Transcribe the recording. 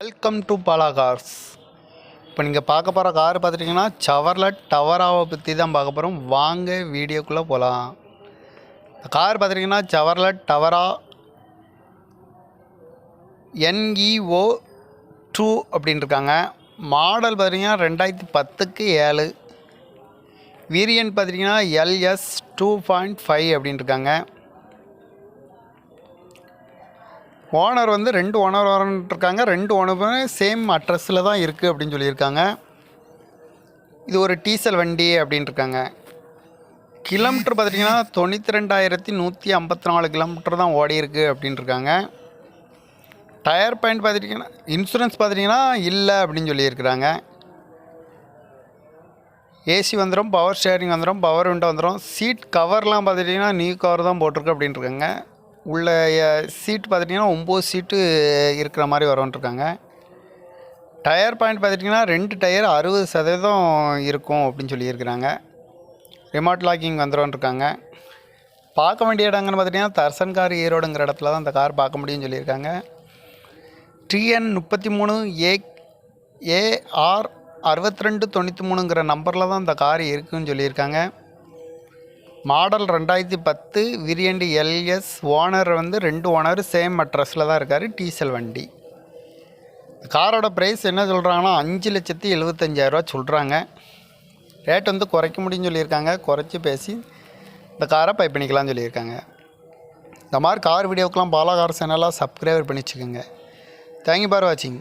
Welcome to Bala cars. இப்போ நீங்கள் பார்க்க போகிற கார் பார்த்துட்டிங்கன்னா டவராவை பற்றி தான் பார்க்க போகிறோம். வாங்க வீடியோக்குள்ளே போகலாம். இந்த கார் பார்த்துட்டிங்கன்னா டவரா NEO 2 அப்படின்னு இருக்காங்க. மாடல் பார்த்திங்கன்னா 2010க்கு 7, வேரியன்ட் பார்த்திங்கன்னா LS 2.5 அப்படின்னு இருக்காங்க. ஓனர் வந்து 2 ஓனர் வரன்ட்ருக்காங்க. 2 ஓனருமே சேம் அட்ரஸில் தான் இருக்குது அப்படின்னு சொல்லியிருக்காங்க. இது ஒரு டீசல் வண்டி அப்படின்ட்டுருக்காங்க. கிலோமீட்டர் பார்த்திங்கன்னா 92,154 கிலோமீட்டர் தான் ஓடி இருக்குது அப்படின்ட்டுருக்காங்க. டயர் பாயிண்ட் பார்த்துட்டிங்கன்னா இன்சூரன்ஸ் பார்த்திங்கன்னா இல்லை அப்படின்னு சொல்லியிருக்கிறாங்க. ஏசி வந்துடும், பவர் ஷேரிங் வந்துடும், பவர் விண்டோ வந்துடும். சீட் கவர்லாம் பார்த்துட்டிங்கன்னா நியூ கவர் தான் போட்டிருக்கு அப்படின்ட்டுருக்காங்க. உள்ள சீட் பார்த்துட்டிங்கன்னா 9 சீட்டு இருக்கிற மாதிரி வரும்ன்ட்ருக்காங்க. டயர் பாயிண்ட் பார்த்துட்டிங்கன்னா 2 டயர் 60% இருக்கும் அப்படின்னு சொல்லியிருக்கிறாங்க. ரிமோட் லாக்கிங் வந்துடும்ன்ட்ருக்காங்க. பார்க்க வேண்டிய இடங்கன்னு பார்த்துட்டிங்கன்னா தர்சன்கார் ஈரோடுங்கிற இடத்துல தான் அந்த கார் பார்க்க முடியும்னு சொல்லியிருக்காங்க. TN 33 AR 6293ங்கிற நம்பரில் தான் இந்த கார் இருக்குதுன்னு சொல்லியிருக்காங்க. Model 2010, variant LS. ஓனர் வந்து 2 ஓனர் சேம் அட்ரஸில் தான் இருக்கார். டீசல் வண்டி. காரோட ப்ரைஸ் என்ன சொல்கிறாங்கன்னா 5,75,000 சொல்கிறாங்க. ரேட் வந்து குறைக்க முடியும்னு சொல்லியிருக்காங்க. குறைச்சி பேசி இந்த காரை பை பண்ணிக்கலாம்னு சொல்லியிருக்காங்க. இந்த மாதிரி கார் வீடியோக்கெலாம் பாலா கார் சேனலாக சப்ஸ்கிரைபர் பண்ணி வச்சுக்கோங்க. தேங்க்யூ ஃபார் வாட்சிங்.